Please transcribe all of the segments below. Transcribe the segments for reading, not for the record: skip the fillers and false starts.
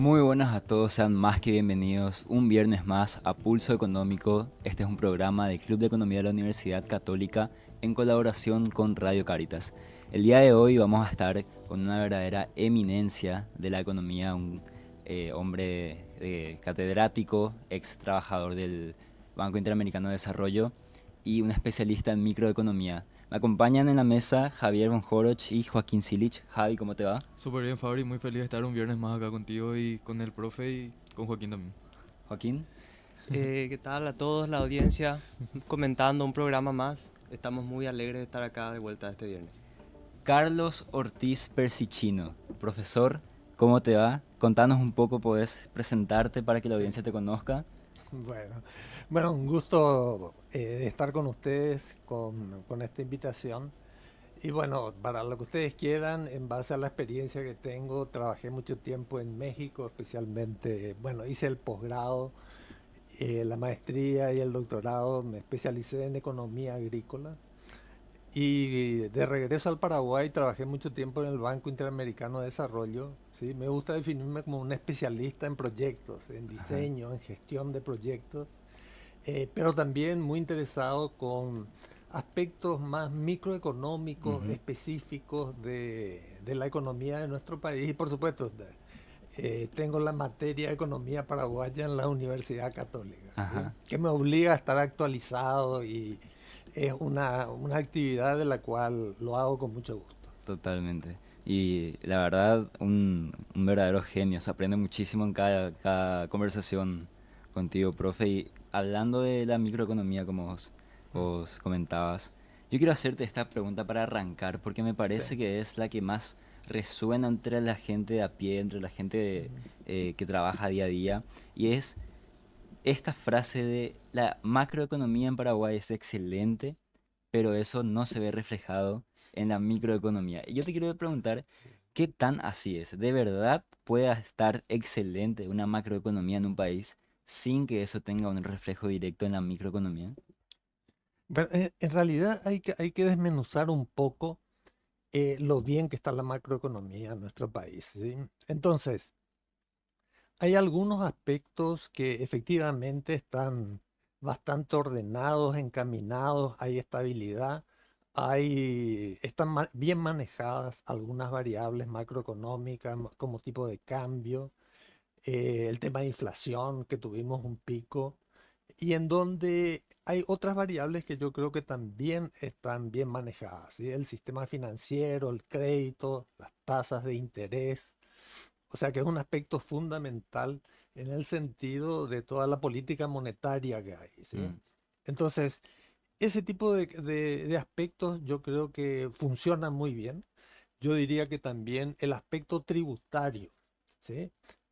Muy buenas a todos, sean más que bienvenidos un viernes más a Pulso Económico. Este es un programa del Club de Economía de la Universidad Católica en colaboración con Radio Caritas. El día de hoy vamos a estar con una verdadera eminencia de la economía, un hombre catedrático, ex trabajador del Banco Interamericano de Desarrollo y un especialista en microeconomía. Me acompañan en la mesa Javier Von Joroch y Joaquín Silich. Javi, ¿cómo te va? Súper bien, Fabri, muy feliz de estar un viernes más acá contigo y con el profe y con Joaquín también. Joaquín. ¿Qué tal a todos, la audiencia? Comentando un programa más. Estamos muy alegres de estar acá de vuelta este viernes. Carlos Ortiz Persicino, profesor, ¿cómo te va? Contanos un poco, ¿podés presentarte para que la Sí, audiencia te conozca? bueno, bueno, un gusto de estar con ustedes con esta invitación. Y bueno, para lo que ustedes quieran, en base a la experiencia que tengo, trabajé mucho tiempo en México, especialmente, bueno, hice el posgrado, la maestría y el doctorado, me especialicé en economía agrícola. Y de regreso al Paraguay trabajé mucho tiempo en el Banco Interamericano de Desarrollo. ¿Sí? Me gusta definirme como un especialista en proyectos, en Ajá. diseño, en gestión de proyectos, pero también muy interesado con aspectos más microeconómicos Ujú. específicos de la economía de nuestro país. Y por supuesto, tengo la materia de economía paraguaya en la Universidad Católica, ¿sí? Ajá, Que me obliga a estar actualizado y es una actividad de la cual lo hago con mucho gusto. totalmente. Y la verdad, un verdadero genio. Se aprende muchísimo en cada conversación contigo, profe. Y hablando de la microeconomía, como vos comentabas, yo quiero hacerte esta pregunta para arrancar, porque me Sí. parece que es la que más resuena entre la gente de a pie, entre la gente que trabaja día a día. Y es esta frase de la macroeconomía en Paraguay es excelente, pero eso no se ve reflejado en la microeconomía. Y yo te quiero preguntar, Sí. ¿qué tan así es? ¿De verdad puede estar excelente una macroeconomía en un país sin que eso tenga un reflejo directo en la microeconomía? Pero, en realidad hay que desmenuzar un poco lo bien que está la macroeconomía en nuestro país, ¿sí? Entonces, hay algunos aspectos que efectivamente están bastante ordenados, encaminados, hay estabilidad, están bien manejadas algunas variables macroeconómicas como tipo de cambio, el tema de inflación, que tuvimos un pico, y en donde hay otras variables que yo creo que también están bien manejadas, ¿sí? El sistema financiero, el crédito, las tasas de interés. O sea que es un aspecto fundamental en el sentido de toda la política monetaria que hay, ¿sí? Mm, Entonces, ese tipo de aspectos yo creo que funcionan muy bien. Yo diría que también el aspecto tributario, ¿sí?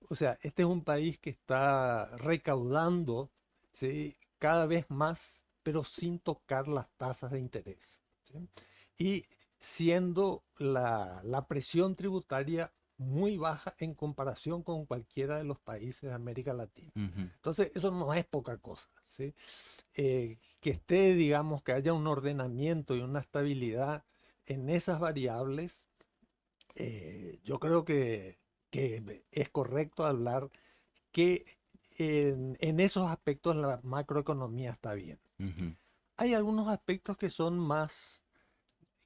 O sea, este es un país que está recaudando, ¿sí? Cada vez más, pero sin tocar las tasas de interés, ¿sí? Y siendo la presión tributaria muy baja en comparación con cualquiera de los países de América Latina. ujú. Entonces, eso no es poca cosa, ¿sí? Que esté, digamos, que haya un ordenamiento y una estabilidad en esas variables, yo creo que es correcto hablar que en esos aspectos la macroeconomía está bien. Ujú. Hay algunos aspectos que son más,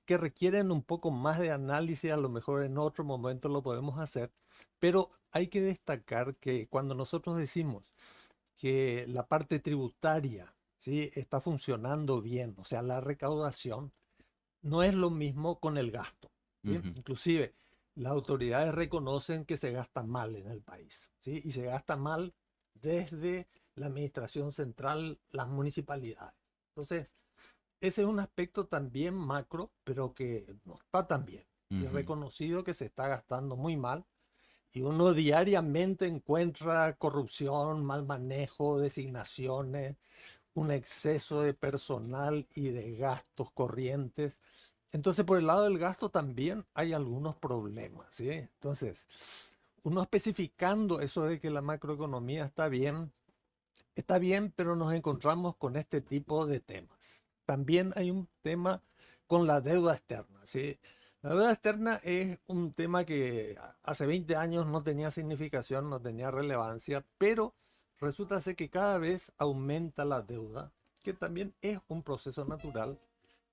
que requieren un poco más de análisis, a lo mejor en otro momento lo podemos hacer, pero hay que destacar que cuando nosotros decimos que la parte tributaria, ¿sí? Está funcionando bien, o sea, la recaudación, no es lo mismo con el gasto, ¿sí? Ujú. Inclusive, las autoridades reconocen que se gasta mal en el país, ¿sí? Y se gasta mal desde la administración central, las municipalidades. Entonces, ese es un aspecto también macro, pero que no está tan bien. Y Ujú. reconocido que se está gastando muy mal. Y uno diariamente encuentra corrupción, mal manejo, designaciones, un exceso de personal y de gastos corrientes. Entonces, por el lado del gasto también hay algunos problemas, ¿sí? Entonces, uno especificando eso de que la macroeconomía está bien, pero nos encontramos con este tipo de temas. También hay un tema con la deuda externa, ¿sí? La deuda externa es un tema que hace 20 años no tenía significación, no tenía relevancia, pero resulta ser que cada vez aumenta la deuda, que también es un proceso natural,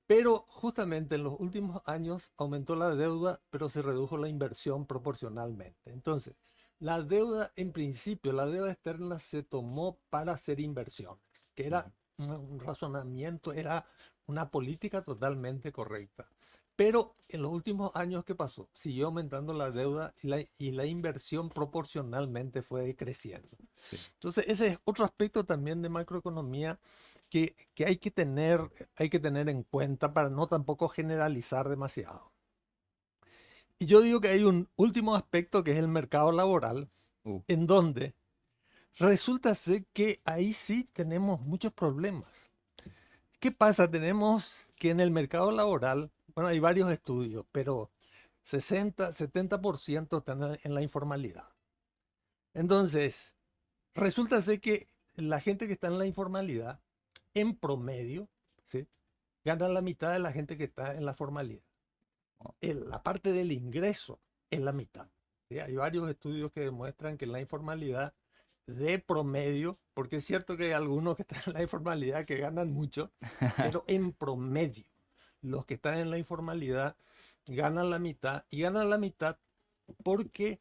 pero justamente en los últimos años aumentó la deuda, pero se redujo la inversión proporcionalmente. Entonces, la deuda, en principio, la deuda externa se tomó para hacer inversiones, que era un razonamiento, era una política totalmente correcta. Pero en los últimos años, ¿qué pasó? Siguió aumentando la deuda y la inversión proporcionalmente fue creciendo. Sí. Entonces, ese es otro aspecto también de macroeconomía que hay que tener en cuenta para no tampoco generalizar demasiado. Y yo digo que hay un último aspecto que es el mercado laboral, Uh, en donde resulta ser que ahí sí tenemos muchos problemas. ¿Qué pasa? Tenemos que en el mercado laboral, bueno, hay varios estudios, pero 60-70% están en la informalidad. Entonces, resulta ser que la gente que está en la informalidad, en promedio, ¿sí?, gana la mitad de la gente que está en la formalidad. La parte del ingreso es la mitad. ¿Sí? Hay varios estudios que demuestran que en la informalidad, de promedio, porque es cierto que hay algunos que están en la informalidad que ganan mucho, pero en promedio, los que están en la informalidad ganan la mitad y ganan la mitad porque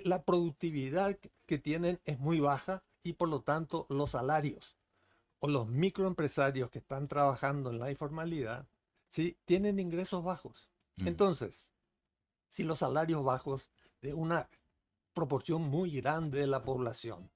la productividad que tienen es muy baja y por lo tanto los salarios o los microempresarios que están trabajando en la informalidad, ¿sí?, tienen ingresos bajos. mm, Entonces, si los salarios bajos de una proporción muy grande de la población,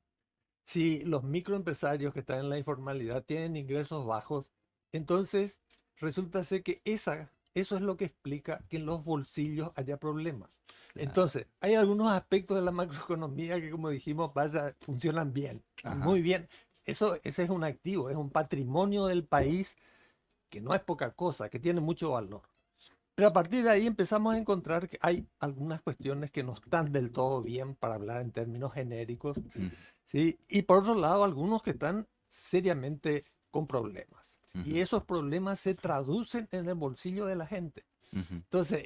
si los microempresarios que están en la informalidad tienen ingresos bajos, entonces resulta ser que eso es lo que explica que en los bolsillos haya problemas. claro. Entonces, hay algunos aspectos de la macroeconomía que, como dijimos, funcionan bien, Ajá. muy bien. Ese es un activo, es un patrimonio del país que no es poca cosa, que tiene mucho valor. Pero a partir de ahí empezamos a encontrar que hay algunas cuestiones que no están del todo bien, para hablar en términos genéricos, Mm, ¿sí? Y por otro lado, algunos que están seriamente con problemas. Y ujú, esos problemas se traducen en el bolsillo de la gente. ujú. Entonces,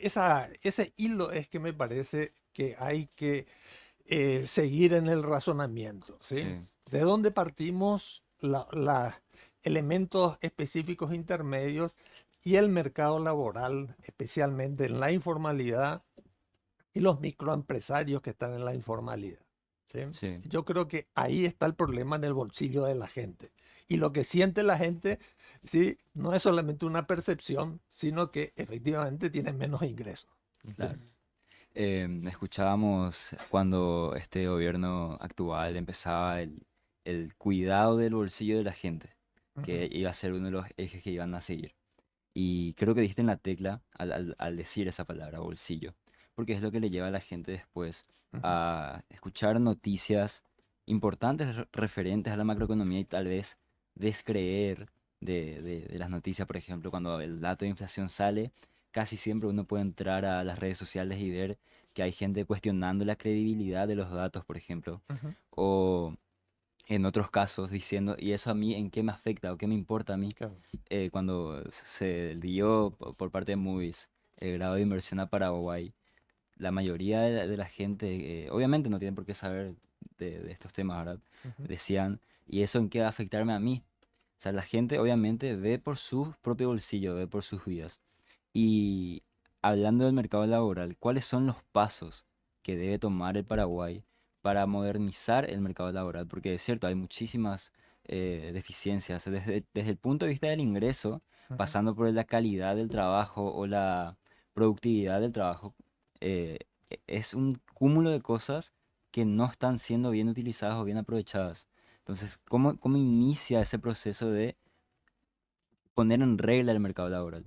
ese hilo es que me parece que hay que seguir en el razonamiento, ¿sí? Sí. ¿De dónde partimos elementos específicos intermedios y el mercado laboral, especialmente en la informalidad y los microempresarios que están en la informalidad? ¿Sí? Sí. Yo creo que ahí está el problema en el bolsillo de la gente. Y lo que siente la gente, ¿sí?, no es solamente una percepción, sino que efectivamente tiene menos ingresos. ¿Sí? Claro. Escuchábamos cuando este gobierno actual empezaba el cuidado del bolsillo de la gente, que Ujú, iba a ser uno de los ejes que iban a seguir. Y creo que diste en la tecla al decir esa palabra, bolsillo, porque es lo que le lleva a la gente después ujú. a escuchar noticias importantes referentes a la macroeconomía y tal vez descreer de las noticias. Por ejemplo, cuando el dato de inflación sale, casi siempre uno puede entrar a las redes sociales y ver que hay gente cuestionando la credibilidad de los datos, por ejemplo, Ujú, o en otros casos diciendo, ¿y eso a mí en qué me afecta o qué me importa a mí? claro. Cuando se dio por parte de Moody's el grado de inversión a Paraguay, la mayoría de la gente, obviamente no tienen por qué saber de estos temas, ¿verdad? Ujú. Decían, ¿y eso en qué va a afectarme a mí? O sea, la gente obviamente ve por su propio bolsillo, ve por sus vidas. Y hablando del mercado laboral, ¿cuáles son los pasos que debe tomar el Paraguay para modernizar el mercado laboral? Porque es cierto, hay muchísimas deficiencias desde el punto de vista del ingreso, Ujú. pasando por la calidad del trabajo o la productividad del trabajo. Es un cúmulo de cosas que no están siendo bien utilizadas o bien aprovechadas. Entonces, ¿cómo inicia ese proceso de poner en regla el mercado laboral?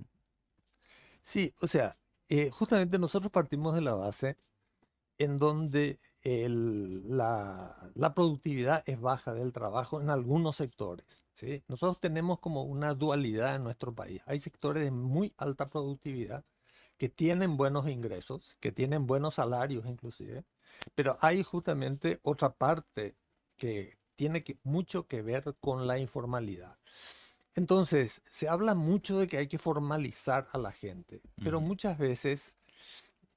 Sí, o sea, justamente nosotros partimos de la base en donde la productividad es baja del trabajo en algunos sectores, ¿sí? Nosotros tenemos como una dualidad en nuestro país. Hay sectores de muy alta productividad que tienen buenos ingresos, que tienen buenos salarios inclusive, pero hay justamente otra parte que tiene mucho que ver con la informalidad. Entonces, se habla mucho de que hay que formalizar a la gente, pero Ujú, muchas veces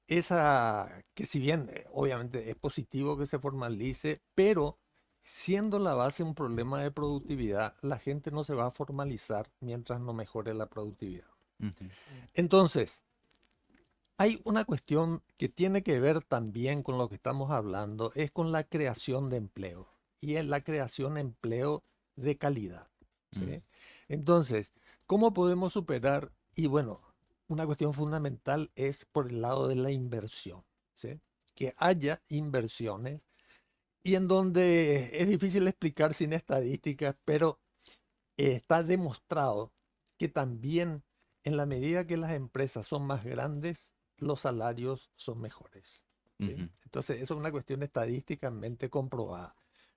esa, que si bien obviamente es positivo que se formalice, pero siendo la base un problema de productividad, la gente no se va a formalizar mientras no mejore la productividad. ujú, Entonces, hay una cuestión que tiene que ver también con lo que estamos hablando, es con la creación de empleo y en la creación de empleo de calidad, mm, ¿sí? Entonces, ¿cómo podemos superar? Y bueno, una cuestión fundamental es por el lado de la inversión, ¿sí? Que haya inversiones y en donde es difícil explicar sin estadísticas, pero está demostrado que también en la medida que las empresas son más grandes, los salarios son mejores, ¿sí? ujú, Entonces, eso es una cuestión estadísticamente comprobada.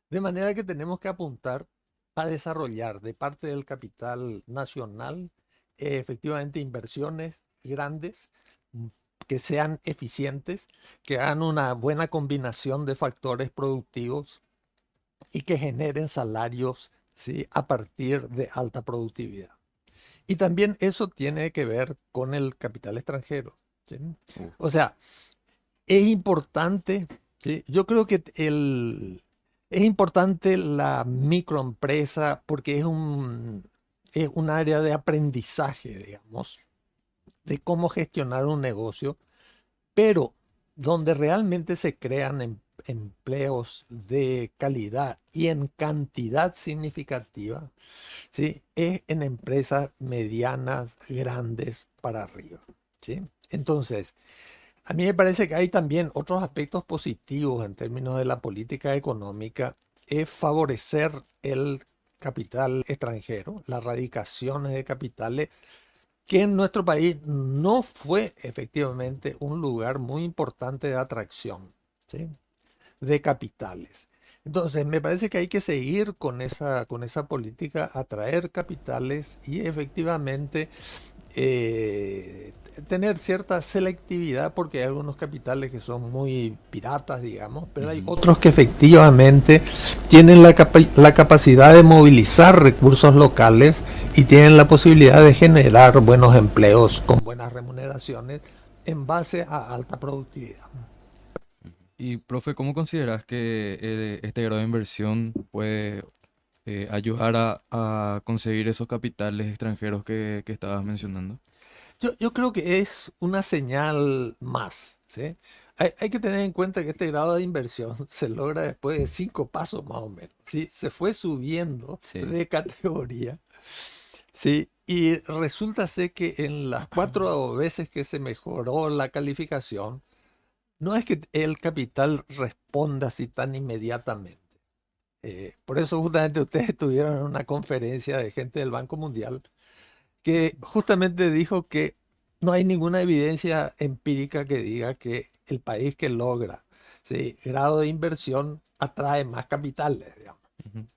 De manera que tenemos que apuntar a desarrollar de parte del capital nacional efectivamente inversiones grandes mm, que sean eficientes, que hagan una buena combinación de factores productivos y que generen salarios, ¿sí? A partir de alta productividad. Y también eso tiene que ver con el capital extranjero, ¿sí? uh, O sea, es importante, ¿sí? Yo creo que es importante la microempresa porque es un área de aprendizaje, digamos, de cómo gestionar un negocio, pero donde realmente se crean empleos de calidad y en cantidad significativa, ¿sí? Es en empresas medianas, grandes para arriba, ¿sí? Entonces, a mí me parece que hay también otros aspectos positivos en términos de la política económica, es favorecer el capital extranjero, las radicaciones de capitales que en nuestro país no fue efectivamente un lugar muy importante de atracción, ¿sí? De capitales. Entonces, me parece que hay que seguir con esa política, atraer capitales y efectivamente tener cierta selectividad porque hay algunos capitales que son muy piratas, digamos, pero hay ujú. otros que efectivamente tienen la capacidad de movilizar recursos locales y tienen la posibilidad de generar buenos empleos con buenas remuneraciones en base a alta productividad. Y, profe, ¿cómo consideras que este grado de inversión puede ayudar a conseguir esos capitales extranjeros que estabas mencionando? Yo creo que es una señal más, ¿sí? Hay que tener en cuenta que este grado de inversión se logra después de 5 pasos más o menos, ¿sí? Se fue subiendo Sí. de categoría, ¿sí? Y resulta ser que en las 4 veces que se mejoró la calificación, no es que el capital responda así tan inmediatamente. Por eso justamente ustedes tuvieron una conferencia de gente del Banco Mundial que justamente dijo que no hay ninguna evidencia empírica que diga que el país que logra, ¿sí? Grado de inversión atrae más capitales, digamos. Ujú.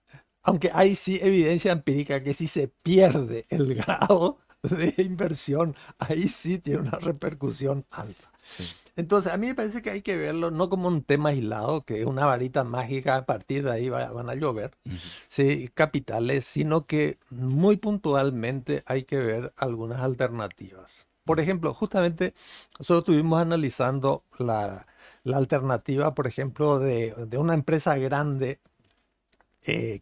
Aunque hay sí evidencia empírica que si se pierde el grado de inversión, ahí sí tiene una repercusión alta. Sí. Entonces, a mí me parece que hay que verlo no como un tema aislado, que es una varita mágica, a partir de ahí van a llover, Ujú, sí, capitales, sino que muy puntualmente hay que ver algunas alternativas. Por ujú, ejemplo, justamente nosotros estuvimos analizando la alternativa, por ejemplo, de una empresa grande,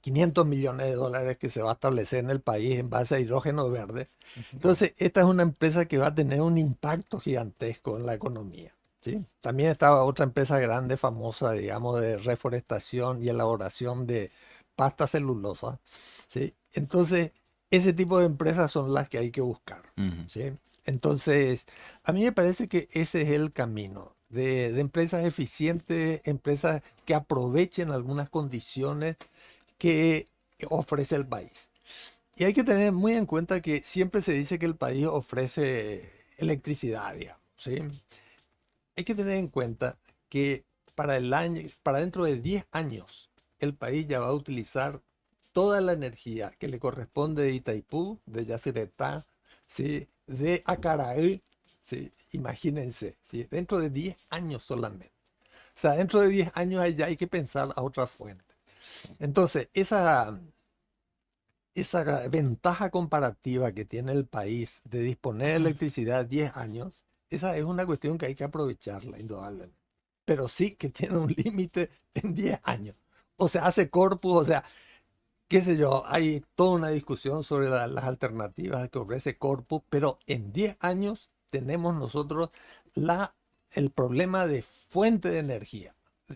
500 millones de dólares que se va a establecer en el país en base a hidrógeno verde. Entonces, esta es una empresa que va a tener un impacto gigantesco en la economía, ¿sí? También estaba otra empresa grande, famosa, digamos, de reforestación y elaboración de pasta celulosa, ¿sí? Entonces, ese tipo de empresas son las que hay que buscar, ujú. ¿sí? Entonces, a mí me parece que ese es el camino. De empresas eficientes, empresas que aprovechen algunas condiciones que ofrece el país. Y hay que tener muy en cuenta que siempre se dice que el país ofrece electricidad, digamos, ¿sí? Hay que tener en cuenta que para el año, para dentro de 10 años, el país ya va a utilizar toda la energía que le corresponde de Itaipú, de Yacyretá, ¿sí? De Acaraí, ¿sí? Imagínense, ¿sí? Dentro de 10 años solamente. O sea, dentro de 10 años ya hay que pensar a otra fuente. Entonces, esa ventaja comparativa que tiene el país de disponer de electricidad 10 años, esa es una cuestión que hay que aprovecharla, indudablemente. Pero sí que tiene un límite en 10 años. O se hace corpus, o sea, qué sé yo, hay toda una discusión sobre las alternativas que ofrece Corpus, pero en 10 años tenemos nosotros la, el problema de fuente de energía,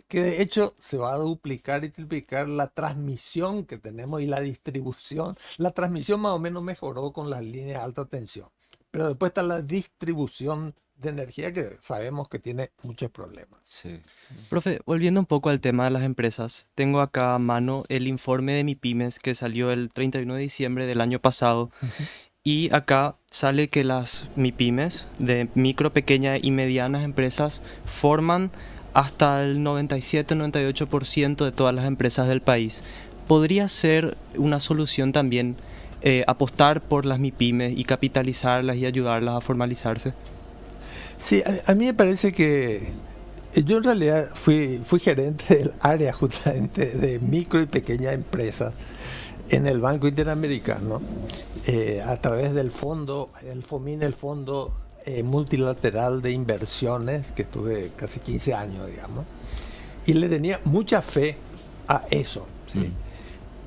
que de hecho se va a duplicar y triplicar la transmisión que tenemos y la distribución. La transmisión más o menos mejoró con las líneas de alta tensión, pero después está la distribución de energía que sabemos que tiene muchos problemas. Sí. Profe, volviendo un poco al tema de las empresas, tengo acá a mano el informe de MIPYMES que salió el 31 de diciembre del año pasado y acá sale que las MIPYMES de micro, pequeñas y medianas empresas forman hasta el 97-98% de todas las empresas del país. ¿Podría ser una solución también apostar por las MIPYMES y capitalizarlas y ayudarlas a formalizarse? Sí, a mí me parece que yo en realidad fui gerente del área justamente de micro y pequeña empresas en el Banco Interamericano a través del fondo, el FOMIN, el Fondo Multilateral de Inversiones, que estuve casi 15 años, digamos, y le tenía mucha fe a eso, ¿sí?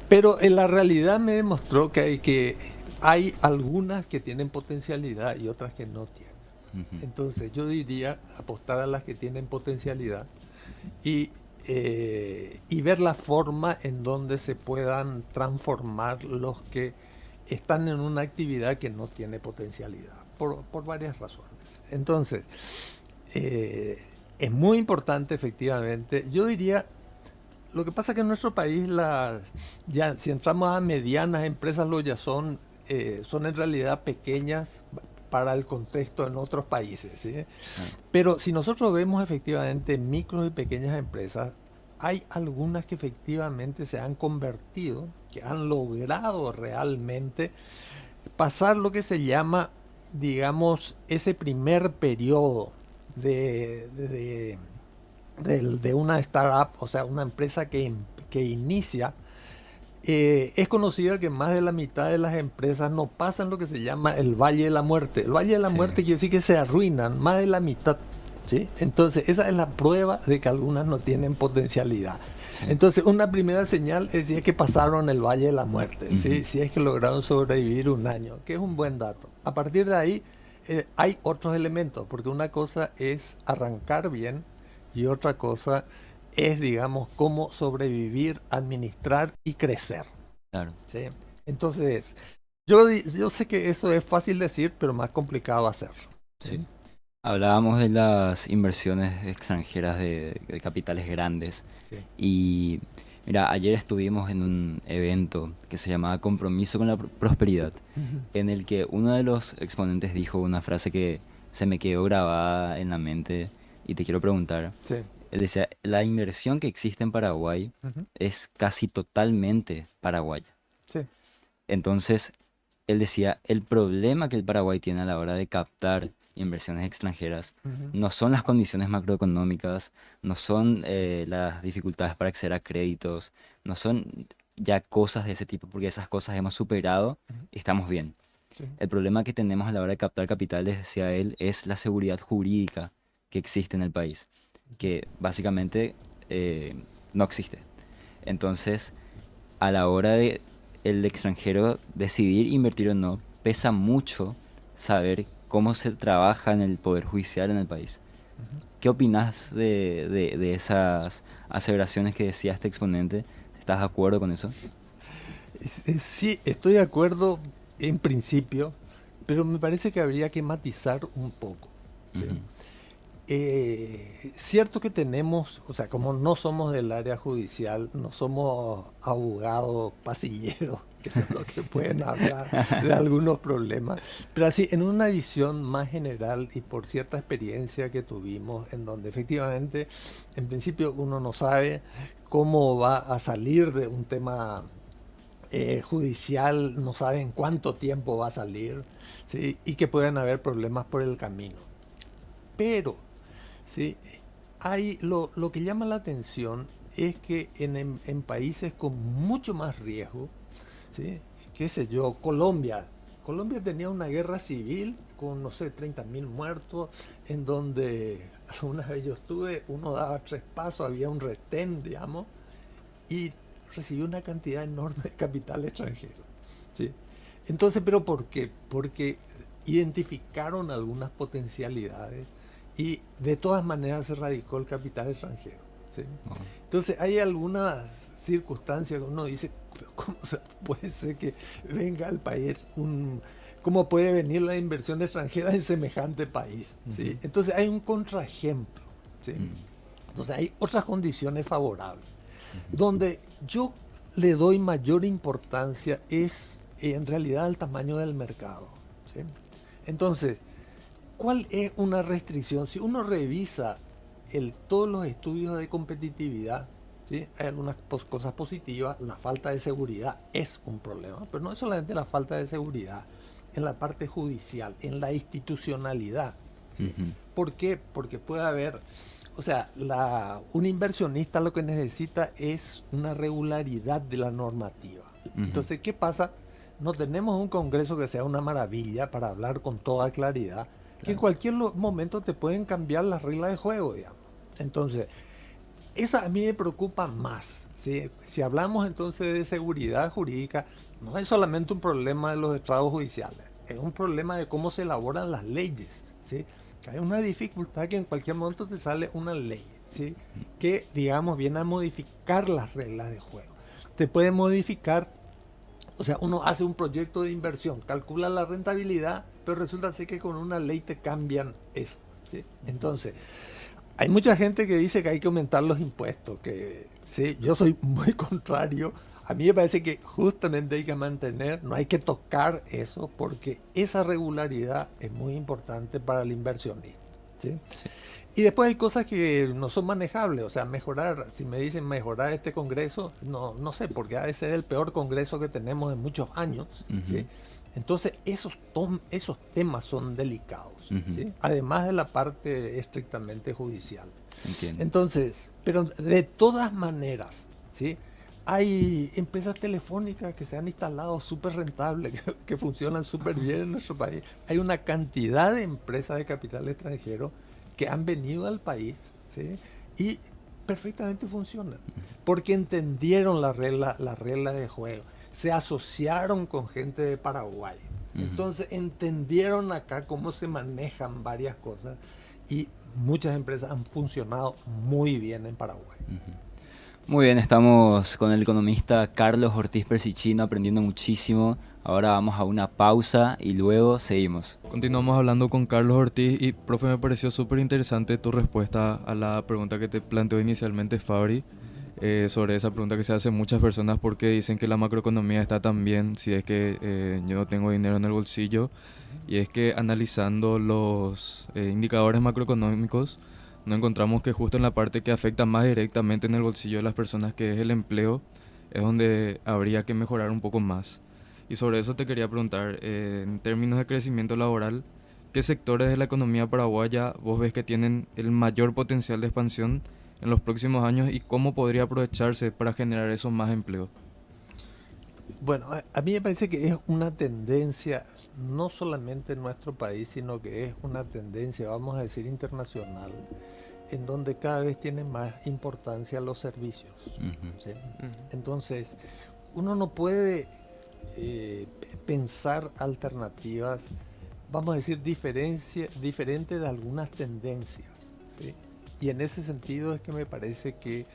Pero en la realidad me demostró que hay algunas que tienen potencialidad y otras que no tienen. Entonces yo diría apostar a las que tienen potencialidad y, y ver la forma en donde se puedan transformar los que están en una actividad que no tiene potencialidad, por varias razones. Entonces, es muy importante efectivamente, yo diría, lo que pasa es que en nuestro país, ya, si entramos a medianas empresas, lo ya son en realidad pequeñas para el contexto en otros países, ¿sí? Pero si nosotros vemos efectivamente micros y pequeñas empresas, hay algunas que efectivamente se han convertido, que han logrado realmente pasar lo que se llama, digamos, ese primer periodo de una startup, o sea, una empresa que inicia. Es conocida que más de la mitad de las empresas no pasan lo que se llama el Valle de la Muerte. El Valle de la Sí. Muerte quiere decir que se arruinan más de la mitad, ¿sí? Entonces, esa es la prueba de que algunas no tienen potencialidad. Sí. Entonces, una primera señal es si es que pasaron el Valle de la Muerte, ¿sí? Ujú. Si es que lograron sobrevivir un año, que es un buen dato. A partir de ahí, hay otros elementos, porque una cosa es arrancar bien y otra cosa es, digamos, cómo sobrevivir, administrar y crecer, Claro. ¿sí? Entonces, yo sé que eso es fácil decir, pero más complicado hacerlo, ¿sí? Sí. Hablábamos de las inversiones extranjeras de capitales grandes Sí. y mira, ayer estuvimos en un evento que se llamaba Compromiso con la Prosperidad, en el que uno de los exponentes dijo una frase que se me quedó grabada en la mente y te quiero preguntar. Sí. Él decía, la inversión que existe en Paraguay Ujú. es casi totalmente paraguaya. Sí. Entonces, él decía, el problema que el Paraguay tiene a la hora de captar inversiones extranjeras Ujú. no son las condiciones macroeconómicas, no son las dificultades para acceder a créditos, no son ya cosas de ese tipo, porque esas cosas hemos superado Ujú. y estamos bien. Sí. El problema que tenemos a la hora de captar capitales, decía él, es la seguridad jurídica que existe en el país, que básicamente no existe. Entonces, a la hora de el extranjero decidir invertir o no, pesa mucho saber cómo se trabaja en el poder judicial en el país. Ujú. ¿Qué opinas de esas aseveraciones que decía este exponente? ¿Estás de acuerdo con eso? Sí, estoy de acuerdo en principio, pero me parece que habría que matizar un poco, ¿sí? Ujú. Cierto que tenemos, o sea, como no somos del área judicial, no somos abogados pasilleros, que son los que pueden hablar de algunos problemas, pero así, en una visión más general y por cierta experiencia que tuvimos, en donde efectivamente, en principio uno no sabe cómo va a salir de un tema judicial, no sabe en cuánto tiempo va a salir, ¿sí? Y que pueden haber problemas por el camino. Pero, ¿sí? Hay lo que llama la atención es que en países con mucho más riesgo, ¿sí? qué sé yo, Colombia. Colombia tenía una guerra civil con, no sé, 30.000 muertos, en donde alguna vez yo estuve, uno daba 3 pasos, había un retén, digamos, y recibió una cantidad enorme de capital extranjero. ¿Sí? Entonces, ¿pero por qué? Porque identificaron algunas potencialidades y de todas maneras se radicó el capital extranjero. ¿Sí? Oh. Entonces hay algunas circunstancias que uno dice, pero ¿cómo puede ser que venga al país cómo puede venir la inversión extranjera en semejante país? ¿Sí? Entonces hay un contraejemplo. ¿Sí? Entonces hay otras condiciones favorables. Donde yo le doy mayor importancia es en realidad al tamaño del mercado. ¿Sí? Entonces, ¿cuál es una restricción? Si uno revisa todos los estudios de competitividad, ¿sí? Hay algunas cosas positivas. La falta de seguridad es un problema, pero no es solamente la falta de seguridad en la parte judicial, en la institucionalidad. ¿Sí? ¿Por qué? Porque puede haber, o sea, un inversionista lo que necesita es una regularidad de la normativa. Entonces, ¿qué pasa? No tenemos un Congreso que sea una maravilla para hablar con toda claridad, que en cualquier momento te pueden cambiar las reglas de juego, digamos. Entonces, esa a mí me preocupa más. ¿Sí? Si hablamos entonces de seguridad jurídica, no es solamente un problema de los estrados judiciales, es un problema de cómo se elaboran las leyes. ¿Sí? Que hay una dificultad que en cualquier momento te sale una ley, ¿sí? Que, digamos, viene a modificar las reglas de juego. Te puede modificar, o sea, uno hace un proyecto de inversión, calcula la rentabilidad, pero resulta ser que con una ley te cambian eso. ¿Sí? Entonces, hay mucha gente que dice que hay que aumentar los impuestos, que ¿sí? Yo soy muy contrario. A mí me parece que justamente hay que mantener, no hay que tocar eso, porque esa regularidad es muy importante para el inversionista. ¿Sí? Sí. Y después hay cosas que no son manejables, o sea, mejorar, si me dicen mejorar este Congreso, no sé, porque ha de ser el peor Congreso que tenemos en muchos años. ¿Sí? Entonces, esos temas son delicados, ¿sí? Además de la parte estrictamente judicial. Entiendo. Entonces, pero de todas maneras, ¿sí? Hay empresas telefónicas que se han instalado súper rentables, que funcionan súper bien en nuestro país. Hay una cantidad de empresas de capital extranjero que han venido al país, ¿sí? Y perfectamente funcionan, porque entendieron la regla de juego. Se asociaron con gente de Paraguay. Entonces entendieron acá cómo se manejan varias cosas y muchas empresas han funcionado muy bien en Paraguay. Muy bien, estamos con el economista Carlos Ortiz Persichino aprendiendo muchísimo. Ahora vamos a una pausa y luego seguimos. Continuamos hablando con Carlos Ortiz y, profe, me pareció súper interesante tu respuesta a la pregunta que te planteó inicialmente Fabri, sobre esa pregunta que se hacen muchas personas porque dicen que la macroeconomía está tan bien si es que yo no tengo dinero en el bolsillo, y es que analizando los indicadores macroeconómicos no encontramos que justo en la parte que afecta más directamente en el bolsillo de las personas, que es el empleo, es donde habría que mejorar un poco más. Y sobre eso te quería preguntar, en términos de crecimiento laboral, ¿qué sectores de la economía paraguaya vos ves que tienen el mayor potencial de expansión en los próximos años y cómo podría aprovecharse para generar esos más empleos? Bueno, a mí me parece que es una tendencia, no solamente en nuestro país, sino que es una tendencia, vamos a decir, internacional, en donde cada vez tienen más importancia los servicios. ¿Sí? Entonces, uno no puede pensar alternativas, vamos a decir, diferentes de algunas tendencias. ¿Sí? Y en ese sentido es que me parece que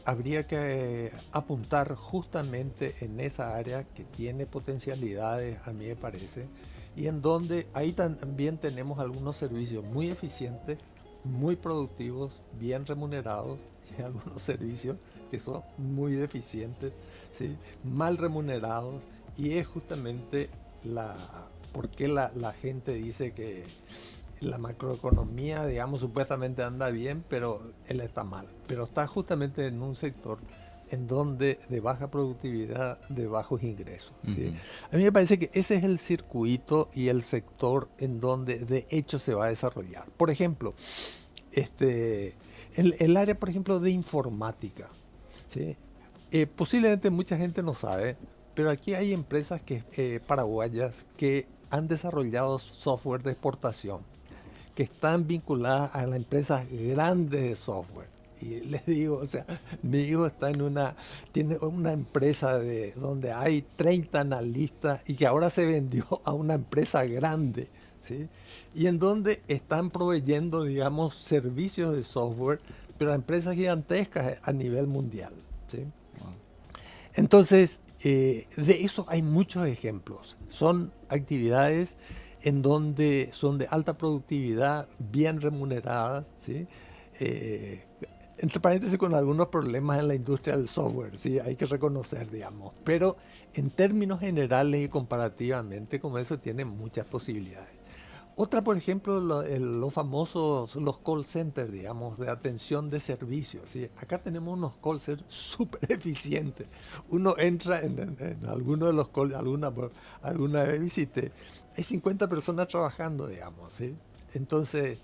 habría que apuntar justamente en esa área que tiene potencialidades, a mí me parece, y en donde ahí también tenemos algunos servicios muy eficientes, muy productivos, bien remunerados, y algunos servicios que son muy deficientes, ¿sí? Mal remunerados, y es justamente por qué la gente dice que la macroeconomía, digamos, supuestamente anda bien, pero él está mal. Pero está justamente en un sector en donde de baja productividad, de bajos ingresos. ¿Sí? A mí me parece que ese es el circuito y el sector en donde de hecho se va a desarrollar. Por ejemplo, el área, por ejemplo, de informática. ¿Sí? Posiblemente mucha gente no sabe, pero aquí hay empresas paraguayas que han desarrollado software de exportación, que están vinculadas a las empresas grandes de software. Y les digo, o sea, mi hijo tiene una empresa donde hay 30 analistas y que ahora se vendió a una empresa grande, ¿sí? Y en donde están proveyendo, digamos, servicios de software, pero a empresas gigantescas a nivel mundial, ¿sí? Wow. Entonces, de eso hay muchos ejemplos. Son actividades en donde son de alta productividad, bien remuneradas, ¿sí? Eh, Entre paréntesis, con algunos problemas en la industria del software, sí, hay que reconocer, digamos. Pero en términos generales y comparativamente, como eso, tiene muchas posibilidades. Otra, por ejemplo, los famosos, los call centers, digamos, de atención de servicios, ¿sí? Acá tenemos unos call centers súper eficientes. Uno entra en alguno de los call, alguna vez visité, hay 50 personas trabajando, digamos, ¿sí? Entonces,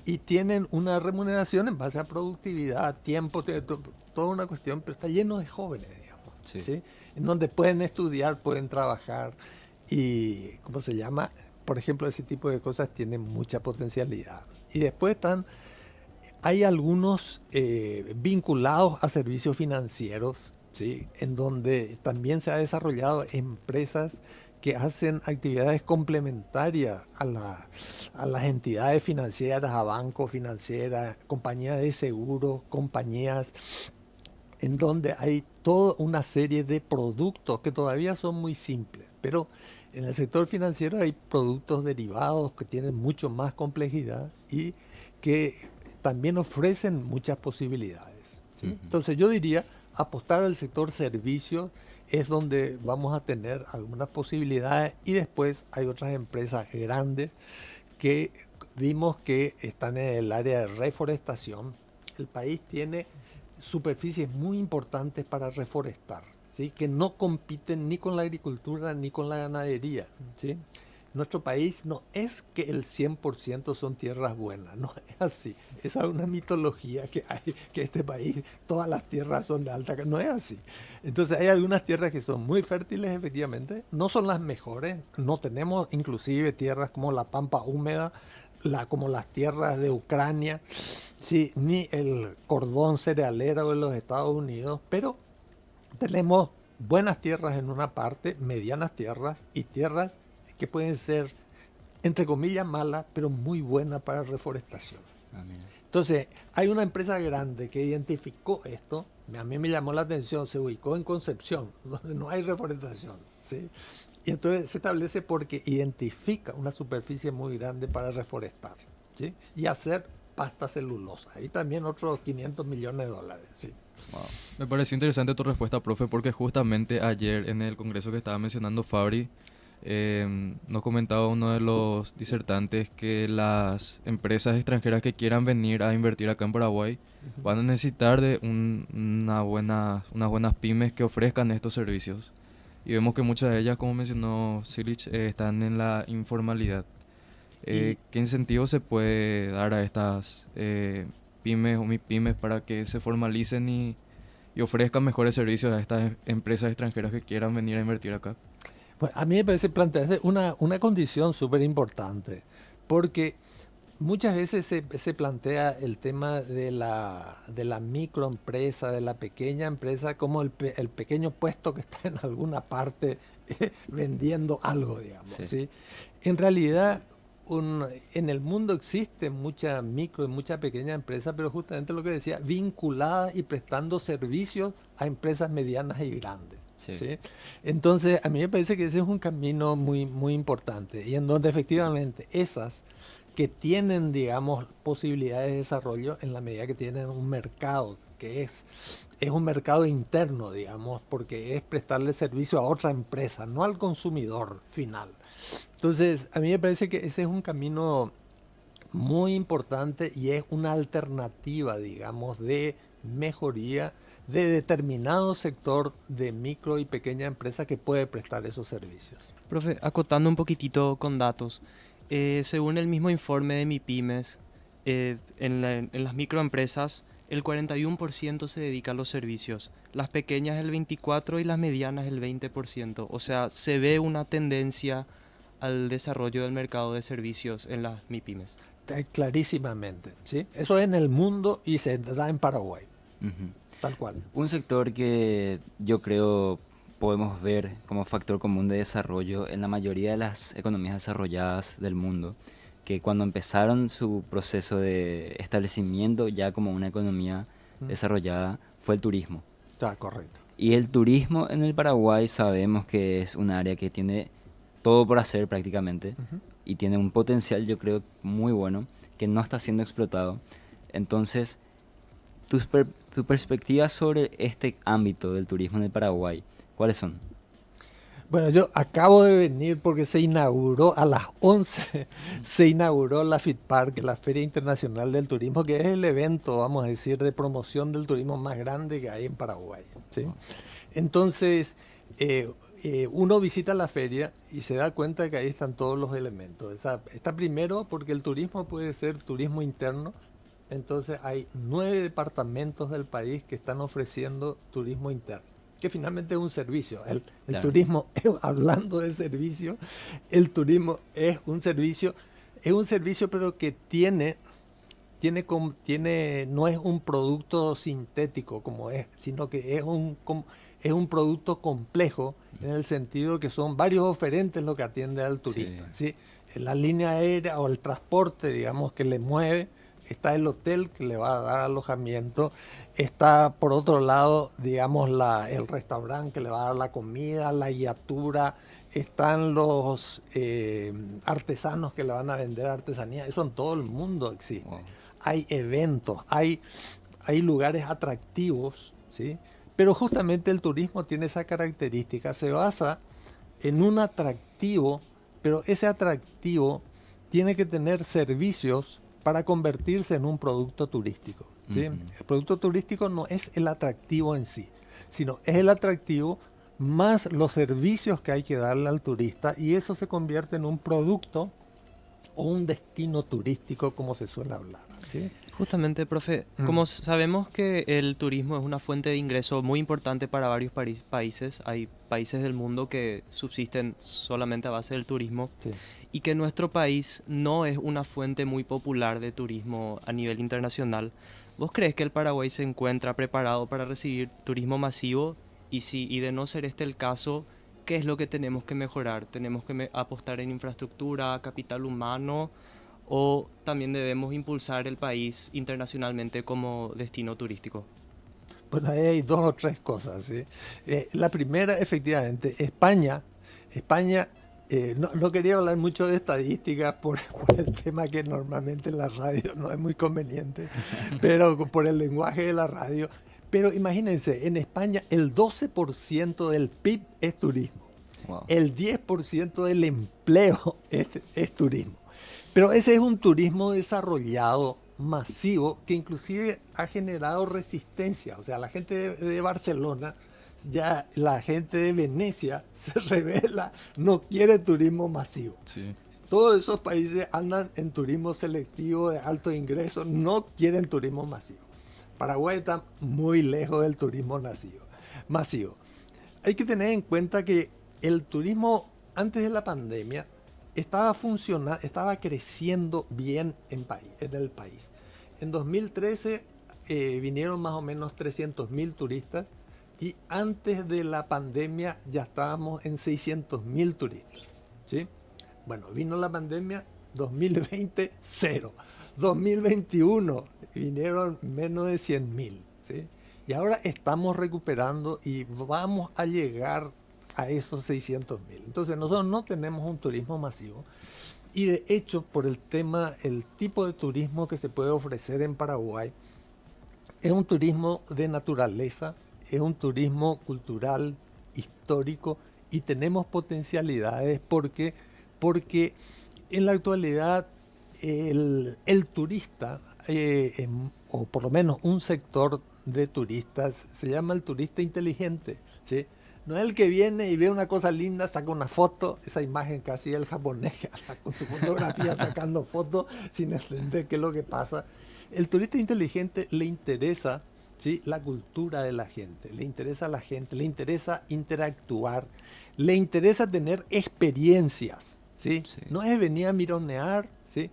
y tienen una remuneración en base a productividad, tiempo, toda una cuestión, pero está lleno de jóvenes, digamos, Sí. ¿sí? En donde pueden estudiar, pueden trabajar y, ¿cómo se llama? Por ejemplo, ese tipo de cosas tienen mucha potencialidad. Y después hay algunos vinculados a servicios financieros, ¿sí? En donde también se ha desarrollado empresas que hacen actividades complementarias a las entidades financieras, a bancos financieras, compañías de seguros, compañías en donde hay toda una serie de productos que todavía son muy simples, pero en el sector financiero hay productos derivados que tienen mucho más complejidad y que también ofrecen muchas posibilidades, ¿sí? Ujú. Entonces yo diría, apostar al sector servicios es donde vamos a tener algunas posibilidades y después hay otras empresas grandes que vimos que están en el área de reforestación. El país tiene superficies muy importantes para reforestar, ¿sí? Que no compiten ni con la agricultura ni con la ganadería, ¿sí? Nuestro país no es que el 100% son tierras buenas, no es así. Esa es una mitología que hay, que este país, todas las tierras son de alta, no es así. Entonces hay algunas tierras que son muy fértiles, efectivamente, no son las mejores, no tenemos inclusive tierras como la pampa húmeda, como las tierras de Ucrania, sí, ni el cordón cerealero de los Estados Unidos, pero tenemos buenas tierras en una parte, medianas tierras y tierras que pueden ser, entre comillas, malas, pero muy buenas para reforestación. Ah, mira. Entonces, hay una empresa grande que identificó esto, a mí me llamó la atención, se ubicó en Concepción, donde no hay reforestación, ¿sí? Y entonces se establece porque identifica una superficie muy grande para reforestar, ¿sí? Y hacer pasta celulosa. Y también otros 500 millones de dólares, ¿sí? Wow. Me pareció interesante tu respuesta, profe, porque justamente ayer en el congreso que estaba mencionando Fabri, nos comentaba uno de los disertantes que las empresas extranjeras que quieran venir a invertir acá en Paraguay van a necesitar de unas buenas pymes que ofrezcan estos servicios. Y vemos que muchas de ellas, como mencionó Silich, están en la informalidad. Y ¿Qué incentivo se puede dar a estas pymes o MIPYMES para que se formalicen y ofrezcan mejores servicios a estas empresas extranjeras que quieran venir a invertir acá? bueno, a mí me parece plantearse una condición súper importante, porque muchas veces se plantea el tema de la microempresa, de la pequeña empresa, como el pequeño puesto que está en alguna parte vendiendo algo, digamos, Sí. ¿sí? En realidad, en el mundo existe mucha micro y mucha pequeña empresa, pero justamente lo que decía, vinculada y prestando servicios a empresas medianas y grandes, Sí. ¿sí? Entonces, a mí me parece que ese es un camino muy, muy importante y en donde efectivamente esas que tienen, digamos, posibilidades de desarrollo en la medida que tienen un mercado que es un mercado interno, digamos, porque es prestarle servicio a otra empresa, no al consumidor final. Entonces, a mí me parece que ese es un camino muy importante y es una alternativa, digamos, de mejoría de determinado sector de micro y pequeña empresa que puede prestar esos servicios. Profe, acotando un poquitito con datos, según el mismo informe de MIPYMES, en las microempresas el 41% se dedica a los servicios, las pequeñas el 24% y las medianas el 20%. O sea, se ve una tendencia al desarrollo del mercado de servicios en las MIPYMES. Clarísimamente, ¿sí? Eso es en el mundo y se da en Paraguay, Ujú. tal cual. Un sector que yo creo podemos ver como factor común de desarrollo en la mayoría de las economías desarrolladas del mundo, que cuando empezaron su proceso de establecimiento ya como una economía Mm. desarrollada, fue el turismo. Está correcto. Y el turismo en el Paraguay sabemos que es un área que tiene todo por hacer prácticamente Ujú. y tiene un potencial, yo creo, muy bueno que no está siendo explotado. Entonces, tu perspectiva sobre este ámbito del turismo en el Paraguay, ¿cuáles son? Bueno, yo acabo de venir porque se inauguró a las 11, se inauguró la FITPAR, que es la Feria Internacional del Turismo, que es el evento, vamos a decir, de promoción del turismo más grande que hay en Paraguay, ¿sí? Entonces, uno visita la feria y se da cuenta que ahí están todos los elementos. Está primero porque el turismo puede ser turismo interno. Entonces hay 9 departamentos del país que están ofreciendo turismo interno, que finalmente es un servicio. El Claro. turismo, hablando de servicio, el turismo es un servicio pero que no es un producto sintético como es, sino que es un producto complejo en el sentido que son varios oferentes lo que atiende al turista, Sí. ¿sí? La línea aérea o el transporte, digamos, que le mueve, está el hotel que le va a dar alojamiento, está por otro lado, digamos, el restaurante que le va a dar la comida, la guiatura, están los artesanos que le van a vender artesanía, eso en todo el mundo existe. Wow. Hay eventos, hay lugares atractivos, ¿sí? Pero justamente el turismo tiene esa característica, se basa en un atractivo, pero ese atractivo tiene que tener servicios para convertirse en un producto turístico, ¿sí? Ujú. El producto turístico no es el atractivo en sí, sino es el atractivo más los servicios que hay que darle al turista y eso se convierte en un producto o un destino turístico como se suele hablar, ¿sí? Justamente, profe, como sabemos que el turismo es una fuente de ingreso muy importante para varios países, hay países del mundo que subsisten solamente a base del turismo, Sí. y que nuestro país no es una fuente muy popular de turismo a nivel internacional. ¿Vos crees que el Paraguay se encuentra preparado para recibir turismo masivo? Y de no ser este el caso, ¿qué es lo que tenemos que mejorar? ¿Tenemos que apostar en infraestructura, capital humano, o también debemos impulsar el país internacionalmente como destino turístico? Bueno, ahí hay dos o tres cosas, ¿sí? La primera, efectivamente, España, no quería hablar mucho de estadísticas por el tema que normalmente en la radio no es muy conveniente, pero por el lenguaje de la radio. Pero imagínense, en España el 12% del PIB es turismo, Wow. el 10% del empleo es turismo. Pero ese es un turismo desarrollado, masivo, que inclusive ha generado resistencia. O sea, la gente de Barcelona, ya la gente de Venecia se revela, no quiere turismo masivo. Sí. Todos esos países andan en turismo selectivo de alto ingreso, no quieren turismo masivo. Paraguay está muy lejos del turismo masivo. Hay que tener en cuenta que el turismo antes de la pandemia estaba creciendo bien en el país. En 2013 vinieron más o menos 300.000 turistas y antes de la pandemia ya estábamos en 600.000 turistas, ¿sí? Bueno, vino la pandemia, 2020, cero. 2021 vinieron menos de 100.000, ¿sí? Y ahora estamos recuperando y vamos a llegar a esos 600.000. Entonces nosotros no tenemos un turismo masivo y de hecho por el tipo de turismo que se puede ofrecer en Paraguay es un turismo de naturaleza, es un turismo cultural, histórico y tenemos potencialidades porque en la actualidad el turista, o por lo menos un sector de turistas, se llama el turista inteligente, ¿sí? No es el que viene y ve una cosa linda, saca una foto, esa imagen casi del japonés, con su fotografía sacando fotos sin entender qué es lo que pasa. El turista inteligente le interesa ¿sí? La cultura de la gente, le interesa a la gente, le interesa interactuar, le interesa tener experiencias, ¿sí? Sí. No es venir a mironear, ¿sí?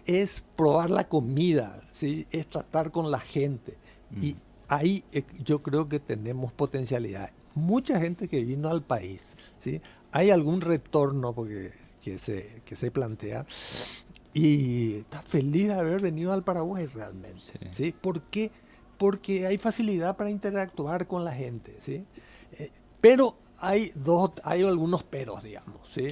Es probar la comida, ¿sí? Es tratar con la gente. Y Mm. ahí yo creo que tenemos potencialidad. Mucha gente que vino al país, ¿sí? Hay algún retorno porque, que se plantea y está feliz de haber venido al Paraguay realmente, Sí. ¿sí? ¿Por qué? Porque hay facilidad para interactuar con la gente, ¿sí? Pero hay algunos peros, digamos, ¿sí?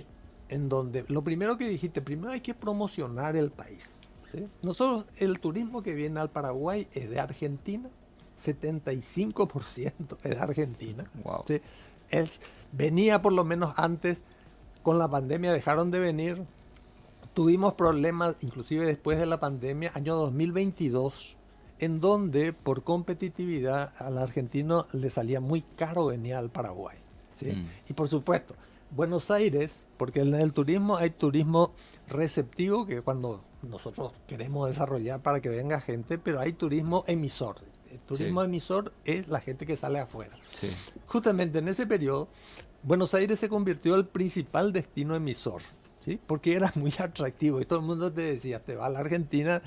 En donde lo primero que dijiste, primero hay que promocionar el país, ¿sí? Nosotros, el turismo que viene al Paraguay es de Argentina, 75% es de Argentina, Wow. ¿sí? Él venía por lo menos antes, con la pandemia dejaron de venir, tuvimos problemas, inclusive después de la pandemia, año 2022, en donde por competitividad al argentino le salía muy caro venir al Paraguay, ¿sí? Mm. Y por supuesto, Buenos Aires, porque en el turismo hay turismo receptivo, que cuando nosotros queremos desarrollar para que venga gente, pero hay turismo emisor. El turismo Sí. emisor es la gente que sale afuera. Sí. Justamente en ese periodo, Buenos Aires se convirtió en el principal destino emisor, ¿sí? Porque era muy atractivo y todo el mundo te decía, te vas a la Argentina,